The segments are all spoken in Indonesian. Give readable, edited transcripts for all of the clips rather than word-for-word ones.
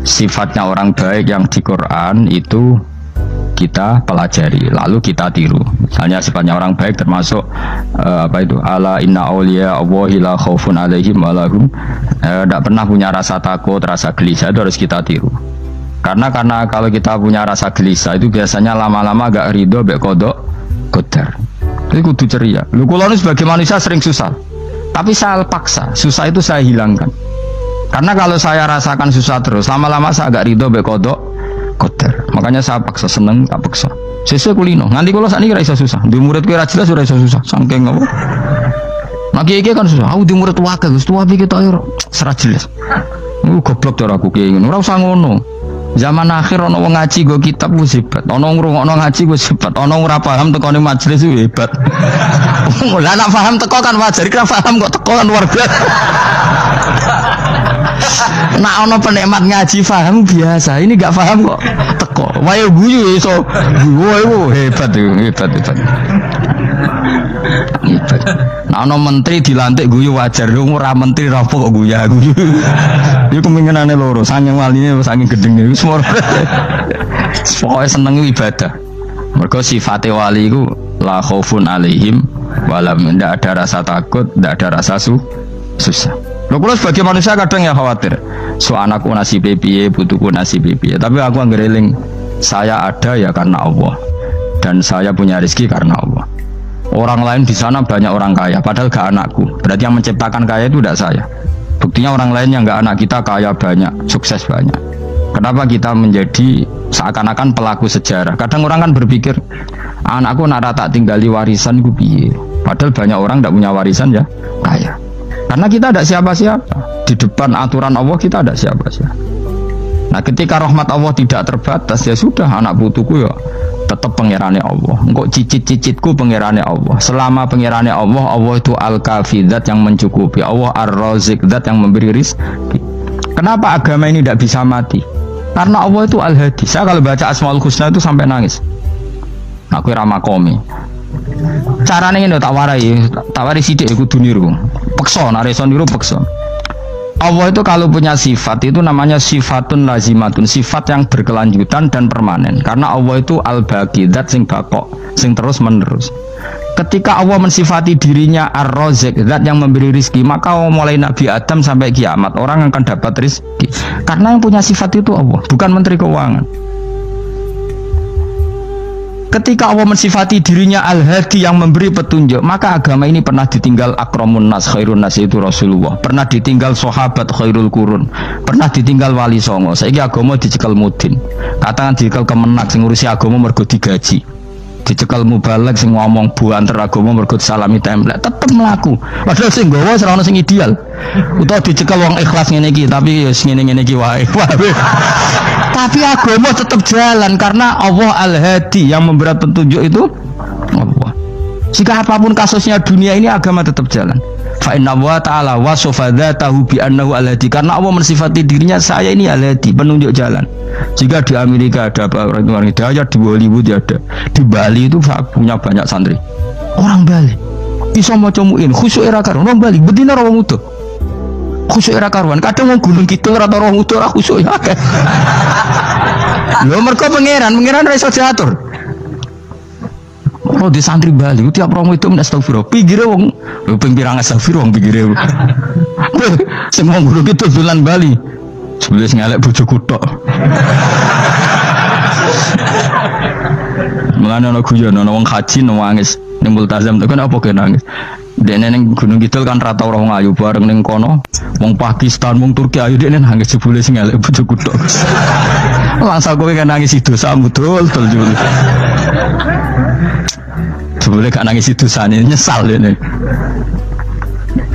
sifatnya orang baik yang di Quran itu kita pelajari, lalu kita tiru. Misalnya sifatnya orang baik termasuk apa itu? Ala inna auliya Allahi la khaufun alaihim wa lahum, tidak pernah punya rasa takut, rasa gelisah, itu harus kita tiru. Karena kalau kita punya rasa gelisah itu biasanya lama-lama agak ridho, bek kodok, kodar. Itu kudu ceria. Lu kalau sebagai manusia sering susah, tapi saya paksa, susah itu saya hilangkan. Karena kalau saya rasakan susah terus, lama-lama saya agak ridho, bek kodok, kodar. Makanya saya paksa, seneng tak paksa. Sesuai kulino. Nganti kalau saat ini rasa susah. Di muridku rasa jelas sudah susah. Sangking apa? Lagi kan susah. Aku di murid wakil, tua pikir tak serat jelas. Goblok cara aku kayak gini. Ora usah ngono. Zaman akhir ono wong ngaji go kitab wis hebat. Ono ngrungokno ngaji wis hebat. Ono ora paham tekone majelis wis hebat. Lah nek paham teko kan wajar, kira paham kok teko kan luar biasa. Nak ono penikmat ngaji paham biasa, ini gak paham kok teko. Wae guyu iso. Guyu hebat itu, hebat. Nah ono menteri dilantik guyu wajar, ora menteri rapo kok guyu. Iku kemungkinane loro, saking waline saking gedenge semua. Pokoke seneng ibadah. Mergo sifate wali iku la khaufun alaihim walam, ndak ada rasa takut, ndak ada rasa susah. Loh, kalau sebagai manusia kadang ya khawatir, so anakku nasib piye, putuku nasib piye. Tapi aku ngereling, saya ada ya karena Allah, dan saya punya rezeki karena Allah. Orang lain di sana banyak orang kaya, padahal gak anakku. Berarti yang menciptakan kaya itu tidak saya. Buktinya orang lain yang gak anak kita kaya banyak, sukses banyak. Kenapa kita menjadi seakan-akan pelaku sejarah? Kadang orang kan berpikir, anakku nak tak tinggali warisan gue piye. Padahal banyak orang tidak punya warisan ya kaya. Karena kita ada siapa-siapa. Di depan aturan Allah kita ada siapa-siapa. Nah ketika rahmat Allah tidak terbatas, ya sudah, anak putuku ya tetap pengirane Allah. Engkau cicit-cicitku pengirane Allah. Selama pengirane Allah, Allah itu al-kafi, zat yang mencukupi. Allah ar-razik, zat yang memberi rizki. Kenapa agama ini tidak bisa mati? Karena Allah itu al-hadi. Saya kalau baca Asmaul Husna itu sampai nangis. Aku ramakomi. Caranya ini tak warai sidik kudu niru. Peksa, nareson niru peksa. Allah itu kalau punya sifat itu namanya sifatun lazimatun, sifat yang berkelanjutan dan permanen. Karena Allah itu al-baqi, zat sing bakok, sing terus menerus. Ketika Allah mensifati dirinya ar-razik, zat yang memberi rizki, maka mulai Nabi Adam sampai kiamat orang akan dapat rizki. Karena yang punya sifat itu Allah, bukan Menteri Keuangan. Ketika Allah mensifati dirinya al-hadi yang memberi petunjuk, maka agama ini pernah ditinggal akramun nas, khairun nas itu Rasulullah, pernah ditinggal sahabat khairul qurun, pernah ditinggal wali songo. Saiki agama dicekel mudin, katakan dicekel kemenak sing ngurusi agama mergo digaji, dicekel mubalek sing ngomong buanter agama mergo salami template, tetep mlaku. Padahal sing nggawa ora ono sing ideal. Utawa dicekel wong ikhlas ngene iki, tapi wis ngene-ngene iki wae. Tapi agama tetap jalan karena Allah al-hadi yang memberi petunjuk itu Allah. Jika apapun kasusnya dunia ini agama tetap jalan. Fa inna wa ta'ala wasofa dzatahu bi annahu al-hadi, karena Allah mensifati dirinya saya ini al-hadi, penunjuk jalan. Jika di Amerika ada orang hidayah, di Hollywood ada, di Bali itu punya banyak santri. Orang Bali bisa maca muin khusyuk era karo orang Bali bedina ora mutu. Khusyuk era karuan, kadang mau gunung kidul atau roh utuh ora khusyuk ya. Lho mergo pangeran ra iso diatur. Oh di santri Bali tiap romo itu astagfirullah. Pinggire wong ping pirang astagfirullah wong pinggire. Sing mau gunung kidul dolan Bali. Sebelum ngelek bojoku tok. Mulane ana guyon ana wong haji nangis ning multazam to kan apa ke nangis. Dene ning Gunung Kidul kan rata orang ayu bareng ning kono. Wong Pakistan, wong Turki ayu dene nangis jebule sing elek bojoku tok. Langsung kowe kan nangis dosamu dul jebule. Jebule gak nangis dosane nyesal dene.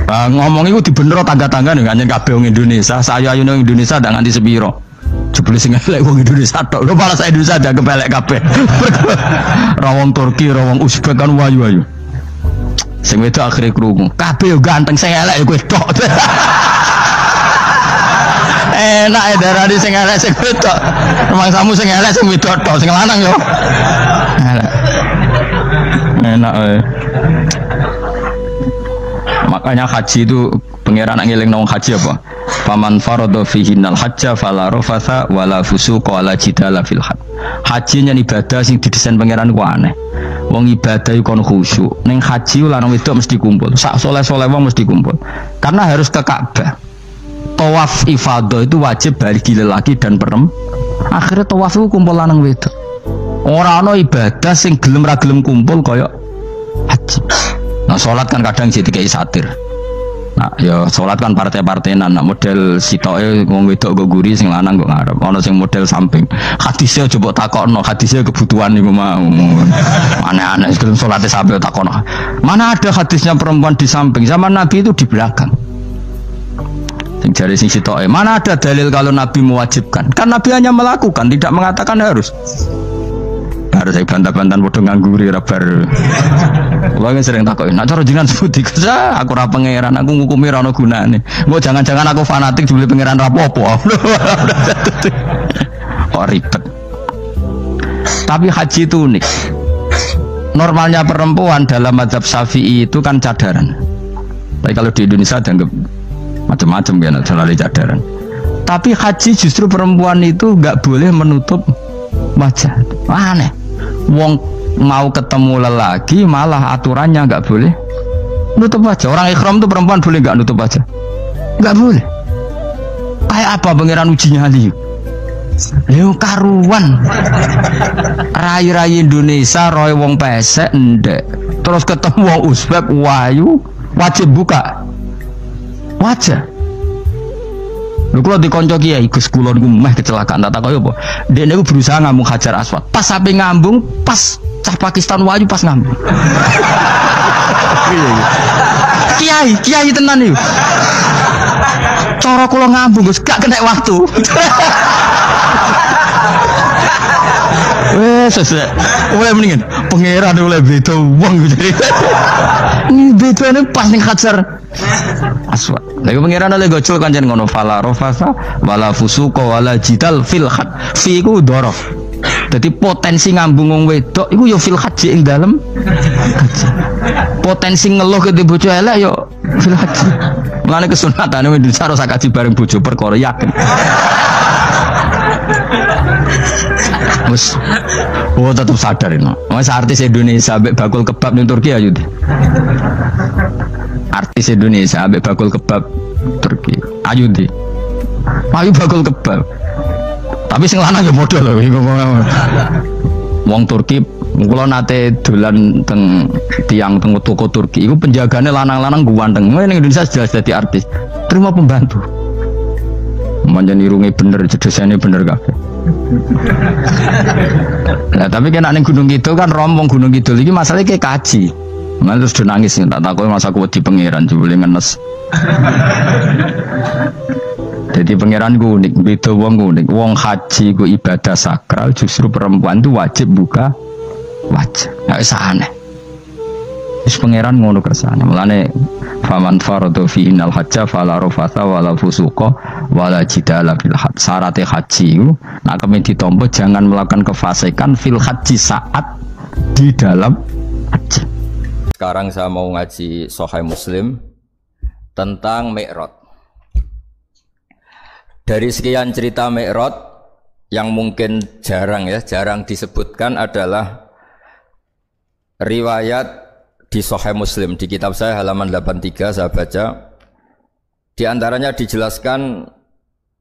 Ngomong iku dibenero tangga-tangga ning anjen kabeh wong Indonesia. Saya ayu ning Indonesia ndak nganti sepiro. Jebule sing elek wong Indonesia tok. Lho malah sak Indonesia ndak kepelek kabeh. Ra wong Turki, ra wong Uzbek kan wayu-wayu. Sing wedok akhire krungu. Kabeh yo ganteng, sing elek yo kowe tok. Enak e darani sing elek sing wedok. Rumangsamu sing elek sing wedok tok, sing lanang yo. Elek. Enak e. Makanya haji itu pangeran ngeling nang haji apa? Faman farada fihinnal hajja fala rafatha wala fusuqa wala jidala fil hajj. Haji nya ibadah sing didesain pangeran ku aneh. Wong ibadah kon khusyuk. Ning haji lanang wedok mesti kumpul. Sak soleh-soleh wong mesti kumpul. Karena harus ke Ka'bah. Tawaf ifadah itu wajib bagi lelaki dan perempuan. Akhirnya tawaf itu kumpul lanang wedok. Ora ana ibadah sing gelem ra gelem kumpul kaya haji. Nah sholat kan kadang jadi kayak satir. Nah ya sholat kan partai-partainan. Nah model sitoke wong wedok go guri sing lanang go ngarep. Ana sing model samping. Hadisnya coba takokno, hadisnya kebutuhan niku mau. Aneh-aneh sebelum sholatnya sampai takokno. Mana ada hadisnya perempuan di samping? Zaman Nabi itu di belakang. Sing jari sing sitoke. Mana ada dalil kalau Nabi mewajibkan? Kan Nabi hanya melakukan, tidak mengatakan harus. Harus saya bantah-bantahan bodoh ngangguri rabar. Kulo kan sering takoki, nek cara jenengan sebuti kesa aku ora pangeran, aku ngukumi ora ono gunane. Mbok jangan-jangan aku fanatik dibeli pangeran ra apa-apa. Oh ribet. Tapi haji itu unik. Normalnya perempuan dalam mazhab Syafi'i itu kan cadaran. Tapi kalau di Indonesia dianggap macam-macam kan selalu cadaran. Tapi haji justru perempuan itu nggak boleh menutup wajah. Aneh. Wong mau ketemu lelaki malah aturannya nggak boleh nutup wajah. Orang ikhram tuh perempuan boleh nggak nutup wajah? Nggak boleh. Kayak apa pangeran uji nyali? Leo karuan. Rai-rai Indonesia roy wong pesek ndek. Terus ketemu wong Uzbek wayu wajib buka wajah. Lho kula dikonco kiai Gus kula niku meh kecelakaan tak takoki apa. Dene niku berusaha ngambung Hajar Aswad. Pas sampe ngambung, pas cah Pakistan wayu pas ngambung. Kiai tenan niku. Cara kula ngambung Gus gak kena waktu. Sesek. Oleh mendingan pangeran oleh beda wong jadi. Ini bedane pas ning Hajar Aswad. Lagi pangeran oleh gocol kanjen ngono fala rofasa wala fusuqa wala jidal fil had. Fi iku dhorof. Jadi potensi ngambung wong wedok iku ya fil haji ing dalem haji. Potensi ngeluh ke bojo elek ya fil haji. Mulane kesunatane Indonesia harus kaji bareng bojo perkara yakin. Wes, tetap sadar ini. Mas artis Indonesia ambek bakul kebab ning Turki ayo. Artis Indonesia ambek bakul kebab Turki. Ayo di. Ayo bakul kebab. Tapi sing lanang ya padha lho iku. Wong Turki kula nate dolan teng tiang teng toko Turki iku penjagane lanang-lanang guanteng. Ning Indonesia jelas dadi artis. Terima pembantu. Manjan irunge bener, jedesane bener kabeh. Nah, tapi kena ning Gunung Kidul kan rombong Gunung Kidul iki masalahnya kayak kaji. Terus do nangis tak takoki masa aku wedi pangeran jebule ngenes. Jadi pangeran ku unik, beda wong unik. Wong haji ku ibadah sakral, justru perempuan itu wajib buka wajah. Nggak usah aneh. Terus pangeran ngono kersane. Mulane faman faradu fi innal hajja fala rafatha wala fusuqa wala jidala fil hajj. Syarat haji itu nak kemen ditampa jangan melakukan kefasikan fil haji saat di dalam haji. Sekarang saya mau ngaji Sahih Muslim tentang Mi'raj. Dari sekian cerita Mi'raj yang mungkin jarang disebutkan adalah riwayat di Sahih Muslim, di kitab saya halaman 83 saya baca. Di antaranya dijelaskan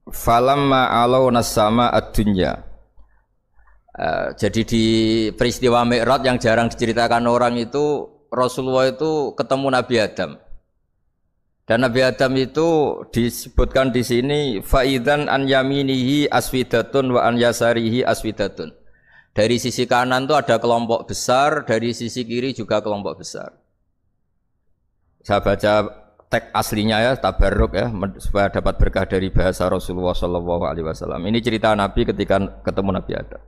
falamma alauna sama ad-dunya. Jadi di peristiwa Mi'raj yang jarang diceritakan orang itu, Rasulullah itu ketemu Nabi Adam. Dan Nabi Adam itu disebutkan di sini faidan an yaminihi aswidatun wa an yasarihi aswidatun. Dari sisi kanan itu ada kelompok besar, dari sisi kiri juga kelompok besar. Saya baca teks aslinya ya, tabarruk ya, supaya dapat berkah dari bahasa Rasulullah SAW. Ini cerita Nabi ketika ketemu Nabi Adam.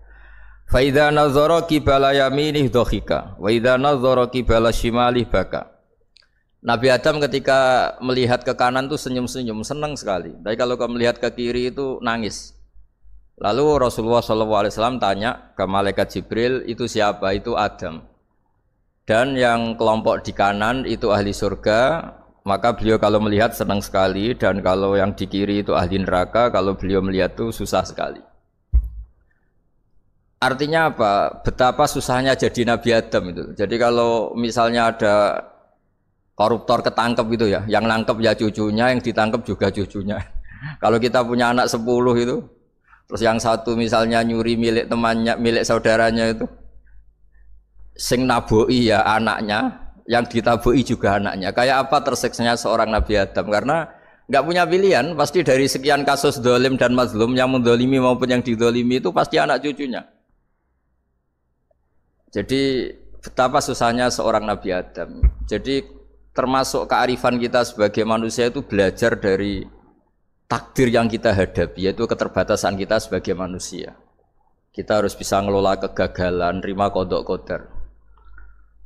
Fa idza nazara qibala yaminih dhahika, wa idza nazara qibala shimalih baka. Nabi Adam ketika melihat ke kanan itu senyum-senyum, senang sekali. Tapi kalau melihat ke kiri itu nangis. Lalu Rasulullah SAW tanya ke malaikat Jibril, itu siapa? Itu Adam. Dan yang kelompok di kanan itu ahli surga, maka beliau kalau melihat senang sekali, dan kalau yang di kiri itu ahli neraka, kalau beliau melihat itu susah sekali. Artinya apa? Betapa susahnya jadi Nabi Adam itu. Jadi kalau misalnya ada koruptor ketangkep gitu ya, yang nangkep ya cucunya, yang ditangkep juga cucunya. Kalau kita punya anak 10 itu, terus yang satu misalnya nyuri milik temannya, milik saudaranya itu, sing naboi ya anaknya, yang ditaboi juga anaknya. Kayak apa tersiksanya seorang Nabi Adam? Karena nggak punya pilihan, pasti dari sekian kasus dolim dan mazlum, yang mendolimi maupun yang didolimi itu pasti anak cucunya. Jadi betapa susahnya seorang Nabi Adam. Jadi termasuk kearifan kita sebagai manusia itu belajar dari takdir yang kita hadapi, yaitu keterbatasan kita sebagai manusia. Kita harus bisa ngelola kegagalan, terima kodok kodar.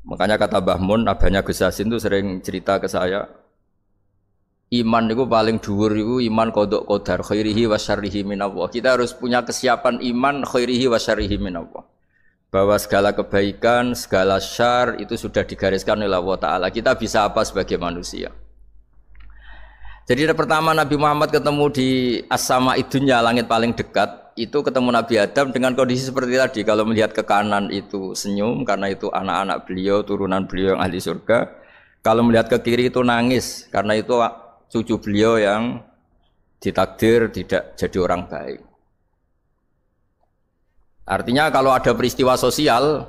Makanya kata Mbah Mun, abahnya Gus Yasin itu sering cerita ke saya, iman itu paling dhuwur itu iman kodok kodar, khairihi wa syarrihi minallah. Kita harus punya kesiapan iman khairihi wa syarrihi minallah, bahwa segala kebaikan, segala syar itu sudah digariskan oleh Allah Ta'ala. Kita bisa apa sebagai manusia? Jadi pertama Nabi Muhammad ketemu di as-sama idunya, langit paling dekat, itu ketemu Nabi Adam dengan kondisi seperti tadi. Kalau melihat ke kanan itu senyum, karena itu anak-anak beliau, turunan beliau yang ahli surga. Kalau melihat ke kiri itu nangis, karena itu cucu beliau yang ditakdir tidak jadi orang baik. Artinya kalau ada peristiwa sosial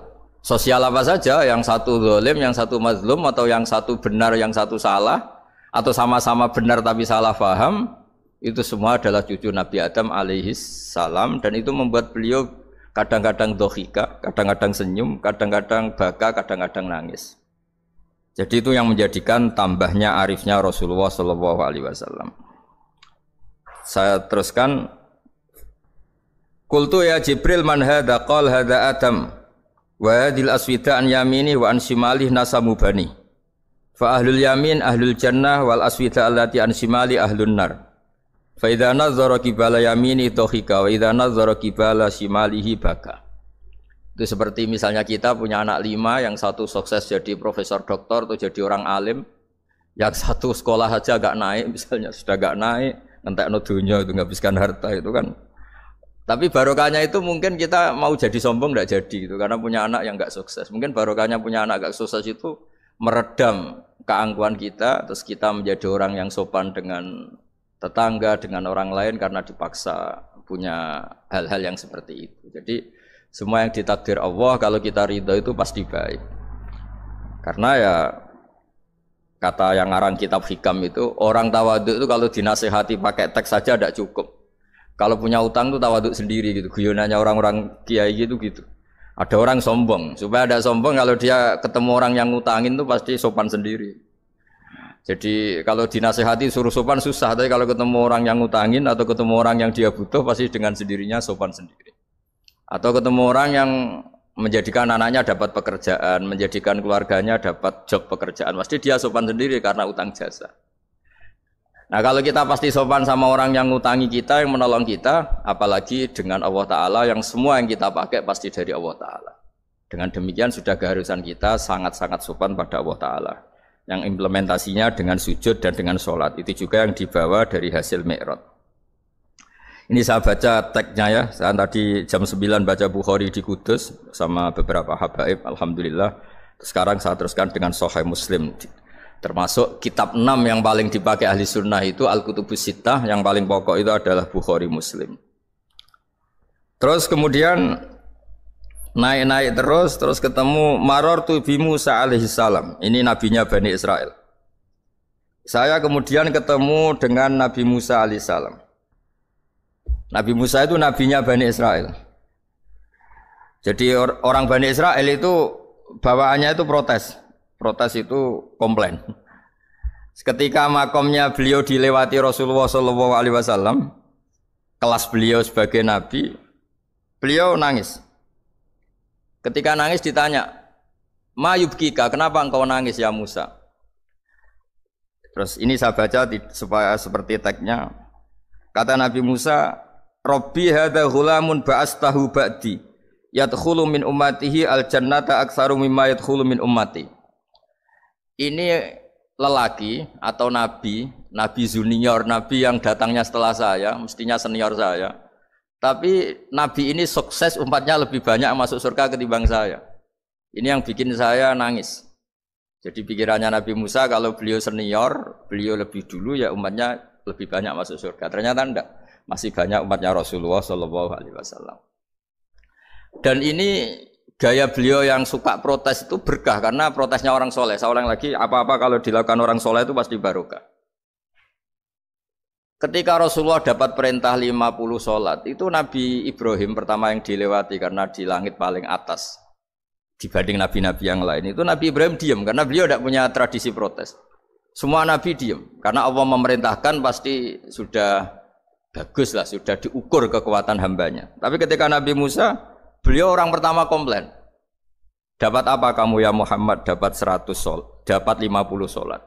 apa saja, yang satu zalim, yang satu mazlum, atau yang satu benar, yang satu salah, atau sama-sama benar tapi salah paham, itu semua adalah cucu Nabi Adam alaihi salam, dan itu membuat beliau kadang-kadang dohika, kadang-kadang senyum, kadang-kadang baka, kadang-kadang nangis. Jadi itu yang menjadikan tambahnya arifnya Rasulullah Shallallahu Alaihi Wasallam. Saya teruskan. Qultu ya Jibril man hadza qala hadza Adam wa hadhil aswida an yamini wa an shimali nasamu bani fa ahlul yamin ahlul jannah wal aswida allati an shimali ahlun nar fa idza nazara qibala yamini dhahika wa idza nazara qibala shimalihi baka. Itu seperti misalnya kita punya anak 5, yang satu sukses jadi profesor doktor atau jadi orang alim, yang satu sekolah saja agak naik, misalnya sudah agak naik, ngentekno dunya itu nghabiskan harta itu kan. Tapi barokahnya itu mungkin kita mau jadi sombong tidak jadi gitu, karena punya anak yang enggak sukses. Mungkin barokahnya punya anak enggak sukses itu meredam keangkuhan kita, terus kita menjadi orang yang sopan dengan tetangga, dengan orang lain karena dipaksa punya hal-hal yang seperti itu. Jadi semua yang ditakdir Allah kalau kita ridho itu pasti baik. Karena ya kata yang ngarang kitab hikam itu, orang tawaduk itu kalau dinasihati pakai teks saja tidak cukup. Kalau punya utang itu tawaduk sendiri gitu, guyonannya orang-orang kiai gitu. Ada orang sombong, supaya ada sombong kalau dia ketemu orang yang ngutangin itu pasti sopan sendiri. Jadi kalau dinasihati suruh sopan susah, tapi kalau ketemu orang yang ngutangin atau ketemu orang yang dia butuh pasti dengan sendirinya sopan sendiri. Atau ketemu orang yang menjadikan anaknya dapat pekerjaan, menjadikan keluarganya dapat job pekerjaan, pasti dia sopan sendiri karena utang jasa. Nah kalau kita pasti sopan sama orang yang ngutangi kita, yang menolong kita, apalagi dengan Allah Ta'ala yang semua yang kita pakai pasti dari Allah Ta'ala. Dengan demikian sudah keharusan kita sangat-sangat sopan pada Allah Ta'ala. Yang implementasinya dengan sujud dan dengan sholat, itu juga yang dibawa dari hasil Mi'raj. Ini saya baca teksnya ya, saya tadi jam 9 baca Bukhari di Kudus sama beberapa habaib, Alhamdulillah. Sekarang saya teruskan dengan Sahih Muslim. Termasuk kitab 6 yang paling dipakai ahli sunnah itu Al-Kutubus Sittah, yang paling pokok itu adalah Bukhari Muslim. Terus kemudian naik-naik terus ketemu Marartu bi Musa alaihi salam. Ini nabinya Bani Israel. Saya kemudian ketemu dengan Nabi Musa alaihi salam. Nabi Musa itu nabinya Bani Israel. Jadi orang Bani Israel itu bawaannya itu protes. Protes itu komplain. Ketika makomnya beliau dilewati Rasulullah SAW, kelas beliau sebagai nabi, beliau nangis. Ketika nangis ditanya, "Ma yubkika, kenapa engkau nangis ya Musa?" Terus ini saya baca supaya seperti teksnya. Kata Nabi Musa, "Rabbi hadza ghulamun ba'astahu ba'di, yadkhulu min ummatihi al-jannata aktsaru mimma yadkhulu min ummati." Ini lelaki atau nabi, nabi junior, nabi yang datangnya setelah saya, mestinya senior saya. Tapi nabi ini sukses, umatnya lebih banyak masuk surga ketimbang saya. Ini yang bikin saya nangis. Jadi pikirannya Nabi Musa kalau beliau senior, beliau lebih dulu ya umatnya lebih banyak masuk surga. Ternyata enggak, masih banyak umatnya Rasulullah Shallallahu Alaihi Wasallam. Dan ini gaya beliau yang suka protes itu berkah karena protesnya orang soleh. Saya ulang lagi, apa-apa kalau dilakukan orang soleh itu pasti barokah. Ketika Rasulullah dapat perintah 50 sholat, itu Nabi Ibrahim pertama yang dilewati karena di langit paling atas dibanding nabi-nabi yang lain. Itu Nabi Ibrahim diam karena beliau tidak punya tradisi protes. Semua nabi diam karena Allah memerintahkan pasti sudah bagus lah, sudah diukur kekuatan hambanya. Tapi ketika Nabi Musa, beliau orang pertama komplain. Dapat apa kamu ya Muhammad? Dapat 100 sholat, dapat 50 sholat.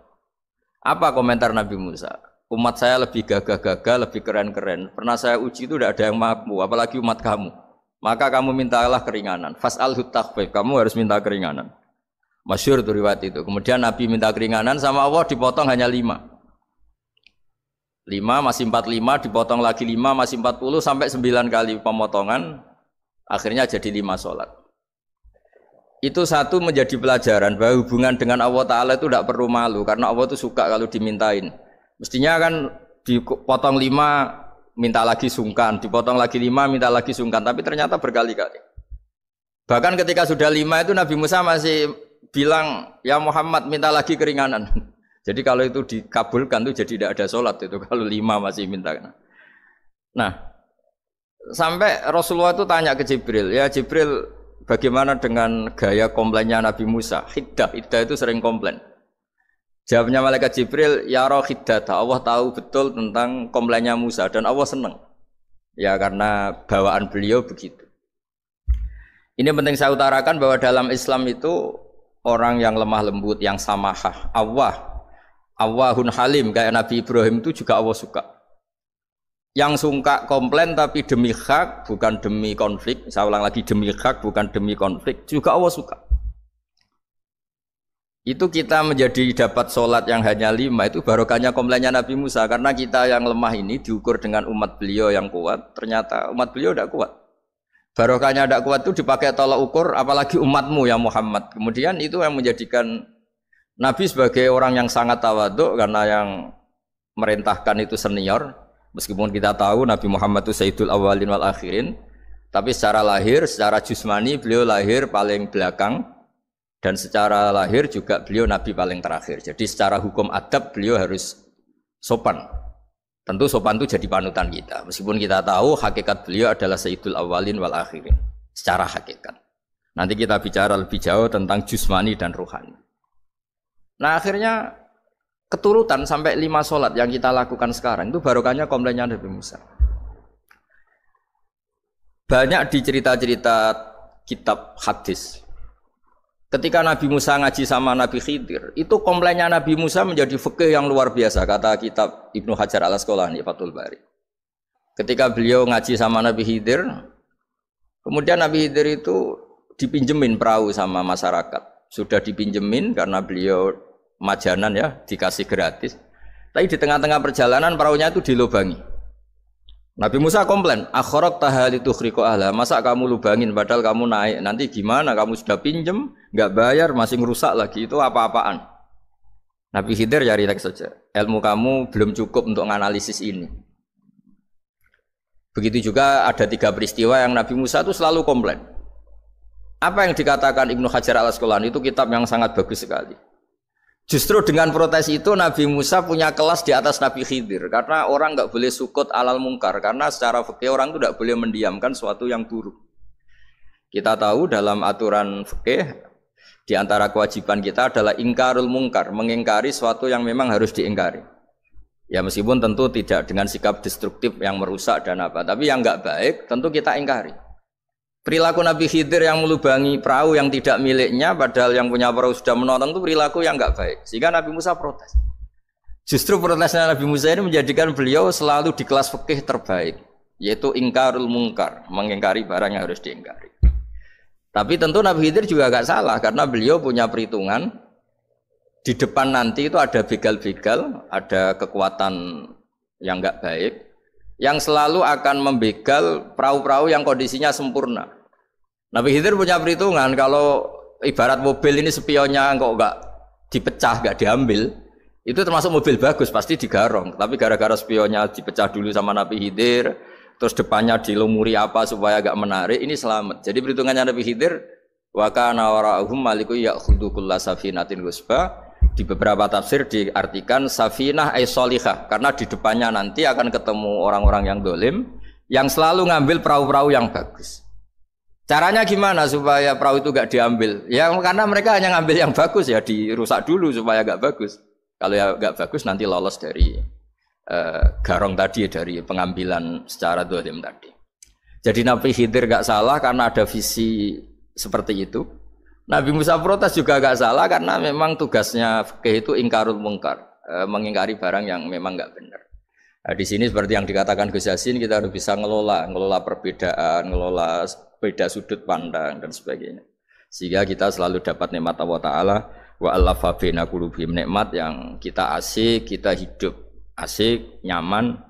Apa komentar Nabi Musa? Umat saya lebih gagah-gagah, lebih keren-keren. Pernah saya uji itu tidak ada yang mampu, apalagi umat kamu. Maka kamu mintalah keringanan. Fas'alhu takhfif, kamu harus minta keringanan. Masyhur itu riwayat itu. Kemudian Nabi minta keringanan sama Allah dipotong hanya 5. 5 masih 45, dipotong lagi 5 masih 40 sampai 9 kali pemotongan. Akhirnya jadi 5 sholat. Itu satu menjadi pelajaran bahwa hubungan dengan Allah Ta'ala itu tidak perlu malu. Karena Allah itu suka kalau dimintain. Mestinya kan dipotong 5 minta lagi sungkan, dipotong lagi 5 minta lagi sungkan, tapi ternyata berkali-kali. Bahkan ketika sudah 5 itu Nabi Musa masih bilang, ya Muhammad minta lagi keringanan. Jadi kalau itu dikabulkan itu jadi tidak ada sholat itu kalau 5 masih minta. Nah, sampai Rasulullah itu tanya ke Jibril, ya Jibril bagaimana dengan gaya komplainnya Nabi Musa? Hiddah itu sering komplain. Jawabnya malaikat Jibril, ya roh hiddata, Allah tahu betul tentang komplainnya Musa dan Allah senang. Ya karena bawaan beliau begitu. Ini penting saya utarakan bahwa dalam Islam itu orang yang lemah lembut, yang samahah, Allahun halim kayak Nabi Ibrahim itu juga Allah suka. Yang suka komplain tapi demi hak bukan demi konflik. Saya ulang lagi, demi hak bukan demi konflik juga Allah suka. Itu kita menjadi dapat sholat yang hanya 5 itu barokahnya komplainnya Nabi Musa karena kita yang lemah ini diukur dengan umat beliau yang kuat, ternyata umat beliau tidak kuat. Barokahnya tidak kuat itu dipakai tolak ukur apalagi umatmu ya Muhammad. Kemudian itu yang menjadikan Nabi sebagai orang yang sangat tawaduk karena yang merintahkan itu senior. Meskipun kita tahu Nabi Muhammad itu Sayyidul Awwalin wal Akhirin, tapi secara lahir, secara jusmani beliau lahir paling belakang. Dan secara lahir juga beliau Nabi paling terakhir. Jadi secara hukum adab beliau harus sopan. Tentu sopan itu jadi panutan kita. Meskipun kita tahu hakikat beliau adalah Sayyidul Awwalin wal Akhirin. Secara hakikat. Nanti kita bicara lebih jauh tentang jusmani dan ruhani. Nah akhirnya keturutan sampai 5 sholat yang kita lakukan sekarang itu barokahnya komplainnya Nabi Musa. Banyak di cerita-cerita kitab hadis. Ketika Nabi Musa ngaji sama Nabi Khidir, itu komplainnya Nabi Musa menjadi fikih yang luar biasa, kata kitab Ibnu Hajar al-Asqalani, Fathul Bari. Ketika beliau ngaji sama Nabi Khidir, kemudian Nabi Khidir itu dipinjemin perahu sama masyarakat. Sudah dipinjemin karena beliau majanan ya, dikasih gratis. Tapi di tengah-tengah perjalanan perahunya itu dilubangi. Nabi Musa komplain, akhirat tahali tukhriqo ahla, masa kamu lubangin padahal kamu naik, nanti gimana, kamu sudah pinjem, nggak bayar, masih ngerusak lagi, itu apa-apaan. Nabi Khidir ya relax saja, ilmu kamu belum cukup untuk menganalisis ini. Begitu juga ada 3 peristiwa yang Nabi Musa itu selalu komplain. Apa yang dikatakan Ibnu Hajar al-Asqalani itu kitab yang sangat bagus sekali. Justru dengan protes itu Nabi Musa punya kelas di atas Nabi Khidir karena orang nggak boleh sukut alal mungkar karena secara fikih orang itu tidak boleh mendiamkan sesuatu yang buruk. Kita tahu dalam aturan fikih di antara kewajiban kita adalah ingkarul mungkar, mengingkari sesuatu yang memang harus diingkari. Ya meskipun tentu tidak dengan sikap destruktif yang merusak dan apa, tapi yang nggak baik tentu kita ingkari. Perilaku Nabi Khidir yang melubangi perahu yang tidak miliknya padahal yang punya perahu sudah menonton itu perilaku yang enggak baik. Sehingga Nabi Musa protes. Justru protesnya Nabi Musa ini menjadikan beliau selalu di kelas fikih terbaik, yaitu ingkarul mungkar, mengingkari barang yang harus diingkari. Tapi tentu Nabi Khidir juga enggak salah karena beliau punya perhitungan di depan nanti itu ada begal-begal, ada kekuatan yang enggak baik yang selalu akan membegal perahu-perahu yang kondisinya sempurna. Nabi Khidir punya perhitungan kalau ibarat mobil ini spionnya kok enggak dipecah, enggak diambil, itu termasuk mobil bagus pasti digarong. Tapi gara-gara spionnya dipecah dulu sama Nabi Khidir, terus depannya dilumuri apa supaya agak menarik, ini selamat. Jadi perhitungannya Nabi Khidir, wa kana wara'uhum maliku ya'khudhu kulla safinatin ghusba. Di beberapa tafsir diartikan safinah ay sholihah, karena di depannya nanti akan ketemu orang-orang yang dolim yang selalu ngambil perahu-perahu yang bagus. Caranya gimana supaya perahu itu gak diambil? Ya karena mereka hanya ngambil yang bagus, ya dirusak dulu supaya gak bagus. Kalau ya gak bagus nanti lolos dari garong tadi, dari pengambilan secara dolim tadi. Jadi Nabi Khidir gak salah karena ada visi seperti itu. Nabi Musa protes juga gak salah karena memang tugasnya fikih itu ingkarul mungkar, mengingkari barang yang memang gak benar. Nah, di sini seperti yang dikatakan Gus Yassin, kita harus bisa ngelola perbedaan, ngelola beda sudut pandang dan sebagainya. Sehingga kita selalu dapat nikmat Allah Ta'ala, wa allafa baina qulubihim, nikmat yang kita asik, kita hidup asik, nyaman.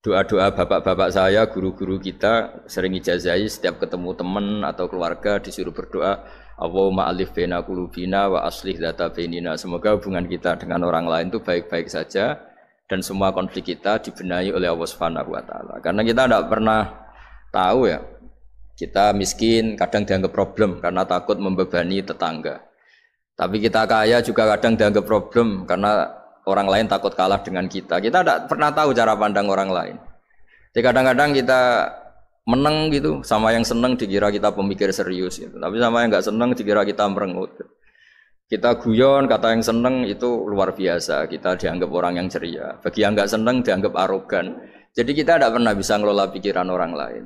Doa-doa bapak-bapak saya, guru-guru kita sering ijazahi setiap ketemu teman atau keluarga disuruh berdoa, Allahumma alif baina qulubina wa aslih dzata bainina. Semoga hubungan kita dengan orang lain itu baik-baik saja dan semua konflik kita dibenahi oleh Allah Subhanahu wa taala. Karena kita tidak pernah tahu ya, kita miskin kadang dianggap problem karena takut membebani tetangga. Tapi kita kaya juga kadang dianggap problem karena orang lain takut kalah dengan kita. Kita tidak pernah tahu cara pandang orang lain. Jadi kadang-kadang kita menang gitu, sama yang senang dikira kita pemikir serius gitu. Tapi sama yang nggak senang dikira kita merengut. Kita guyon, kata yang senang itu luar biasa. Kita dianggap orang yang ceria. Bagi yang nggak senang dianggap arogan. Jadi kita tidak pernah bisa ngelola pikiran orang lain.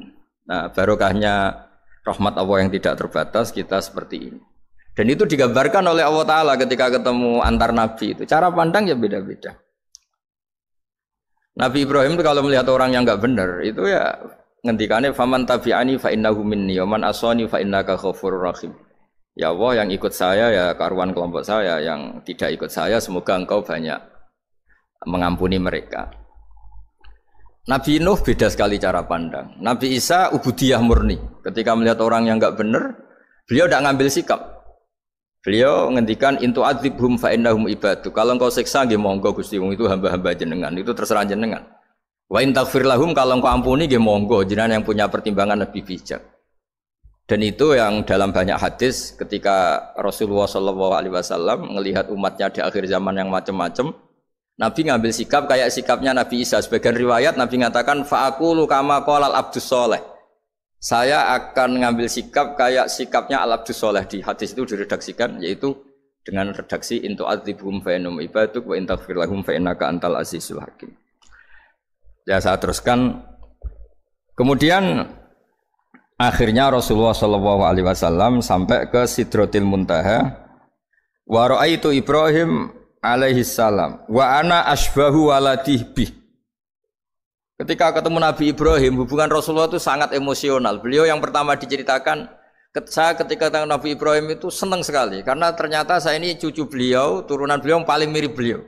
Nah, barokahnya rahmat Allah yang tidak terbatas kita seperti ini. Dan itu digambarkan oleh Allah Ta'ala ketika ketemu antar Nabi itu. Cara pandang ya beda-beda. Nabi Ibrahim itu kalau melihat orang yang enggak benar, itu ya ngendikannya, faman tabi'ani fa innahu minni, wa man asani fa innaka ghafurur rahim. Ya Allah, yang ikut saya ya karuan kelompok saya, yang tidak ikut saya semoga engkau banyak mengampuni mereka. Nabi Nuh beda sekali cara pandang. Nabi Isa ubudiyah murni. Ketika melihat orang yang enggak benar, beliau tidak ngambil sikap. Beliau ngendikan intu adzibhum fa innahum ibadu. Kalau engkau siksa nggih monggo Gusti, wong itu hamba-hamba jenengan, itu terserah jenengan. Wa in taghfir lahum, kalau engkau ampuni nggih monggo, jenengan yang punya pertimbangan lebih bijak. Dan itu yang dalam banyak hadis ketika Rasulullah SAW melihat umatnya di akhir zaman yang macam-macam, Nabi ngambil sikap kayak sikapnya Nabi Isa. Sebagian riwayat Nabi mengatakan fa'aqulu kama qalal abdus sholeh. Saya akan ngambil sikap kayak sikapnya al-abdus soleh. Di hadis itu diredaksikan, yaitu dengan redaksi intu adzibhum fa innahum ibaduk wa in taghfir lahum fa innaka antal azizul hakim. Ya, saya teruskan. Kemudian akhirnya Rasulullah SAW sampai ke Sidratil Muntaha. Wa ra'aitu Ibrahim alaihi salam wa ana asbahu waladih bih. Ketika ketemu Nabi Ibrahim, hubungan Rasulullah itu sangat emosional. Beliau yang pertama diceritakan, saya ketika ketemu Nabi Ibrahim itu senang sekali. Karena ternyata saya ini cucu beliau, turunan beliau yang paling mirip beliau.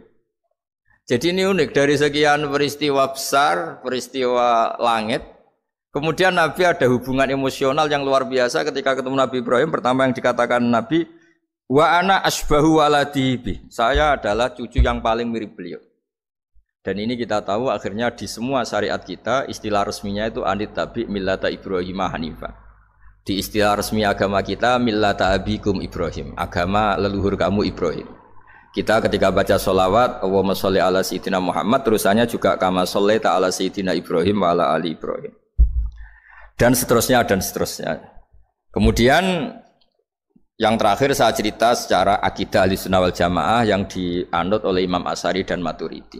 Jadi ini unik, dari sekian peristiwa besar, peristiwa langit, kemudian Nabi ada hubungan emosional yang luar biasa ketika ketemu Nabi Ibrahim. Pertama yang dikatakan Nabi, wa ana asbahu waladihi. Saya adalah cucu yang paling mirip beliau. Dan ini kita tahu akhirnya di semua syariat kita istilah resminya itu anit tabi millata Ibrahim hanifa. Di istilah resmi agama kita millata abikum Ibrahim, agama leluhur kamu Ibrahim. Kita ketika baca sholawat Allahumma sholli ala sayyidina Muhammad, terusannya juga kama shollaita ala sayyidina Ibrahim wa ala ali Ibrahim. Dan seterusnya dan seterusnya. Kemudian yang terakhir saya cerita secara akidah Ahlussunnah wal Jamaah yang dianut oleh Imam Asy'ari dan Maturidi.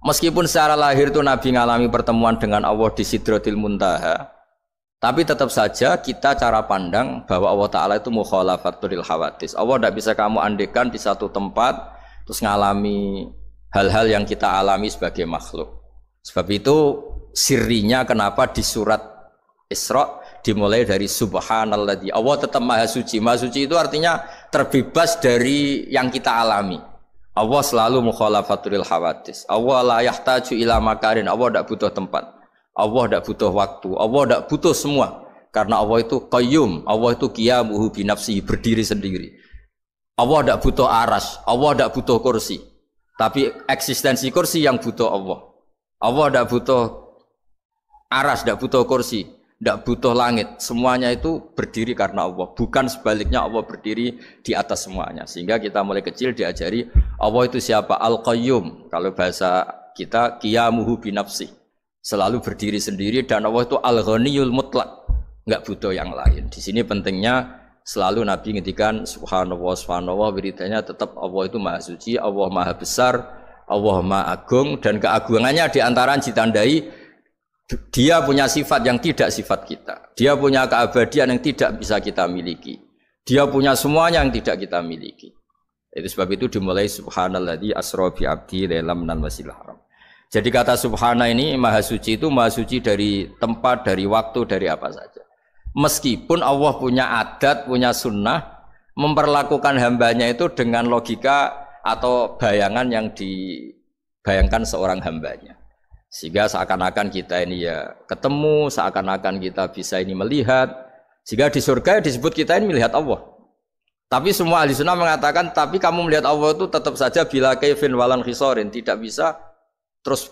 Meskipun secara lahir itu Nabi ngalami pertemuan dengan Allah di Sidratil Muntaha, tapi tetap saja kita cara pandang bahwa Allah Ta'ala itu mukhalafatul hawadis. Allah tidak bisa kamu andekan di satu tempat terus ngalami hal-hal yang kita alami sebagai makhluk. Sebab itu sirinya kenapa di surat Isra dimulai dari subhanalladzi. Allah tetap maha suci. Maha suci itu artinya terbebas dari yang kita alami. Allah selalu mukhalafatul hawadis. Allah la yahtaju ila makarin. Allah tidak butuh tempat. Allah tidak butuh waktu. Allah tidak butuh semua. Karena Allah itu qayyum. Allah itu qiyamuhu binafsihi, berdiri sendiri. Allah tidak butuh aras. Allah tidak butuh kursi. Tapi eksistensi kursi yang butuh Allah. Allah tidak butuh aras, tidak butuh kursi, tidak butuh langit. Semuanya itu berdiri karena Allah. Bukan sebaliknya Allah berdiri di atas semuanya. Sehingga kita mulai kecil diajari Allah itu siapa? Al-Qayyum. Kalau bahasa kita qiyamuhu binafsi. Selalu berdiri sendiri dan Allah itu Al-Ghaniyul Mutlaq. Enggak butuh yang lain. Di sini pentingnya selalu Nabi ngendikan subhanallah subhanallah, wiridanya tetap Allah itu maha suci, Allah maha besar, Allah maha agung, dan keagungannya diantara ditandai dia punya sifat yang tidak sifat kita, dia punya keabadian yang tidak bisa kita miliki, dia punya semuanya yang tidak kita miliki. Itu sebab itu dimulai subhanalladzi asra bi abdi lailam minal masjidil haram. Jadi kata subhana ini maha suci itu maha suci dari tempat, dari waktu, dari apa saja. Meskipun Allah punya adat, punya sunnah, memperlakukan hambanya itu dengan logika atau bayangan yang dibayangkan seorang hambanya. Sehingga seakan-akan kita ini ya ketemu, seakan-akan kita bisa ini melihat. Sehingga di surga disebut kita ini melihat Allah. Tapi semua ahli sunnah mengatakan, tapi kamu melihat Allah itu tetap saja bila kaifin walan khisorin. Tidak bisa terus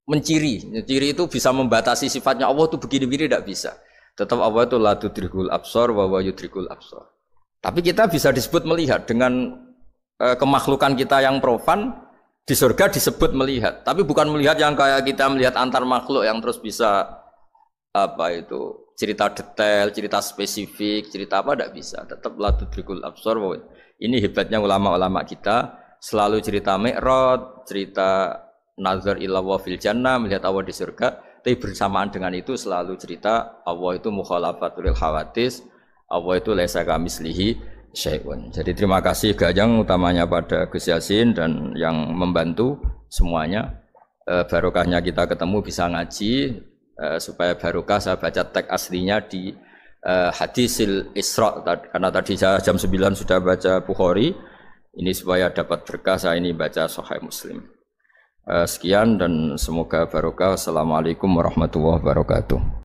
menciri. Menciri itu bisa membatasi sifatnya Allah itu begini-begini, tidak bisa. Tetap Allah itu la tudrikul absar wa huwa yudrikul absar. Tapi kita bisa disebut melihat dengan kemakhlukan kita yang profan di surga disebut melihat. Tapi bukan melihat yang kayak kita melihat antar makhluk yang terus bisa apa itu cerita detail, cerita spesifik, cerita apa tidak bisa. Tetap la tudrikul absar. Ini hebatnya ulama-ulama kita selalu cerita Mi'raj, cerita nazar ila wa fil jannah, melihat Allah di surga. Tapi bersamaan dengan itu selalu cerita Allah itu mukhalafatul hawadis, Allah itu laisa kamislihi syai'un. Jadi terima kasih Gajang utamanya pada Gus Yasin dan yang membantu semuanya. Barokahnya kita ketemu bisa ngaji, supaya barokah saya baca teks aslinya di Hadisil Isra, karena tadi saya jam 9 sudah baca Bukhari. Ini supaya dapat berkah saya ini baca Sahih Muslim. Sekian dan semoga barokah. Assalamualaikum warahmatullahi wabarakatuh.